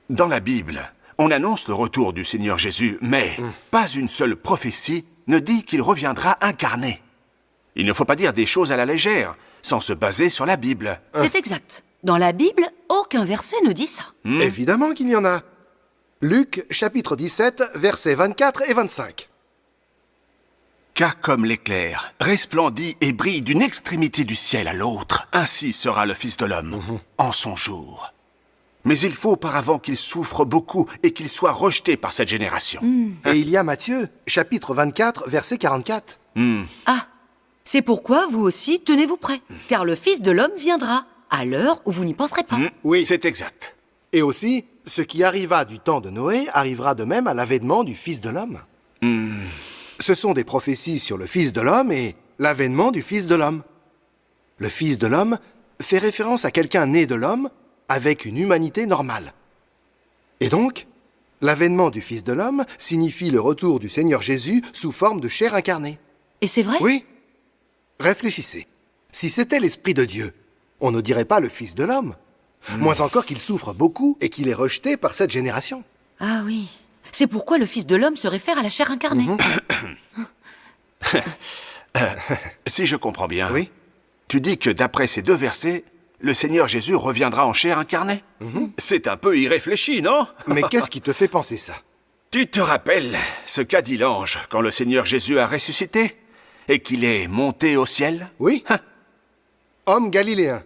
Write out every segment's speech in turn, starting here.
Dans la Bible, on annonce le retour du Seigneur Jésus, mais pas une seule prophétie ne dit qu'il reviendra incarné. Il ne faut pas dire des choses à la légère, sans se baser sur la Bible. C'est exact. Dans la Bible, aucun verset ne dit ça. Évidemment qu'il y en a. Luc, chapitre 17, versets 24 et 25. Car comme l'éclair resplendit et brille d'une extrémité du ciel à l'autre, ainsi sera le Fils de l'homme en son jour. Mais il faut auparavant qu'il souffre beaucoup et qu'il soit rejeté par cette génération. Et il y a Matthieu, chapitre 24, verset 44. Ah, c'est pourquoi vous aussi tenez-vous prêts, car le Fils de l'homme viendra à l'heure où vous n'y penserez pas. Oui. C'est exact. Et aussi, ce qui arriva du temps de Noé arrivera de même à l'avènement du Fils de l'homme. Ce sont des prophéties sur le Fils de l'homme et l'avènement du Fils de l'homme. Le Fils de l'homme fait référence à quelqu'un né de l'homme avec une humanité normale. Et donc, l'avènement du Fils de l'homme signifie le retour du Seigneur Jésus sous forme de chair incarnée. Et c'est vrai? Oui. Réfléchissez. Si c'était l'Esprit de Dieu, on ne dirait pas le Fils de l'homme. Moins encore qu'il souffre beaucoup et qu'il est rejeté par cette génération. Ah oui. C'est pourquoi le Fils de l'homme se réfère à la chair incarnée. Si je comprends bien, Oui. tu dis que d'après ces deux versets, le Seigneur Jésus reviendra en chair incarnée. C'est un peu irréfléchi, non? Mais qu'est-ce qui te fait penser ça? Tu te rappelles ce qu'a dit l'ange quand le Seigneur Jésus a ressuscité et qu'il est monté au ciel? Oui. Homme galiléen,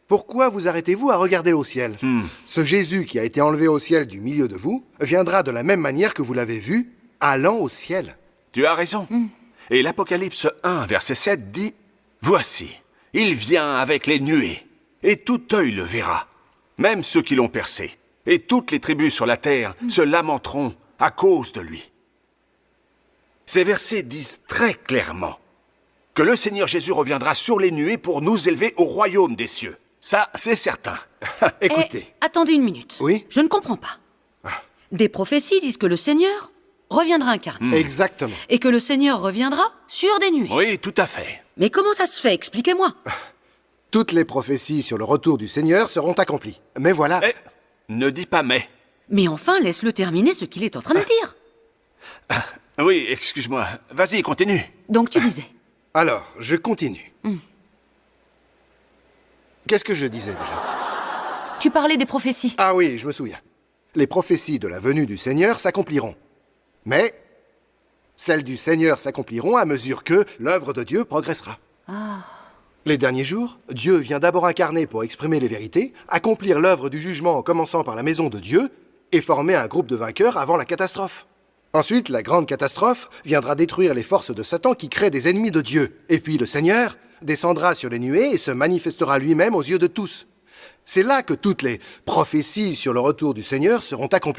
pourquoi vous arrêtez-vous à regarder au ciel? Ce Jésus qui a été enlevé au ciel du milieu de vous viendra de la même manière que vous l'avez vu, allant au ciel. Tu as raison. Et l'Apocalypse 1, verset 7 dit « Voici, il vient avec les nuées, et tout œil le verra, même ceux qui l'ont percé, et toutes les tribus sur la terre se lamenteront à cause de lui. » Ces versets disent très clairement que le Seigneur Jésus reviendra sur les nuées pour nous élever au royaume des cieux. Ça, c'est certain. Écoutez. Attendez une minute. Oui. Je ne comprends pas. Des prophéties disent que le Seigneur reviendra incarné. Exactement. Et que le Seigneur reviendra sur des nuées. Oui, tout à fait. Mais comment ça se fait? Expliquez-moi. Toutes les prophéties sur le retour du Seigneur seront accomplies. Mais voilà. Eh, ne dis pas mais. Mais enfin, laisse-le terminer ce qu'il est en train de dire. Oui, excuse-moi. Vas-y, continue. Donc tu disais. Alors, je continue. Qu'est-ce que je disais déjà? Tu parlais des prophéties. Ah oui, je me souviens. Les prophéties de la venue du Seigneur s'accompliront. Mais celles du Seigneur s'accompliront à mesure que l'œuvre de Dieu progressera. Les derniers jours, Dieu vient d'abord incarner pour exprimer les vérités, accomplir l'œuvre du jugement en commençant par la maison de Dieu et former un groupe de vainqueurs avant la catastrophe. Ensuite, la grande catastrophe viendra détruire les forces de Satan qui créent des ennemis de Dieu. Et puis le Seigneur descendra sur les nuées et se manifestera lui-même aux yeux de tous. C'est là que toutes les prophéties sur le retour du Seigneur seront accomplies.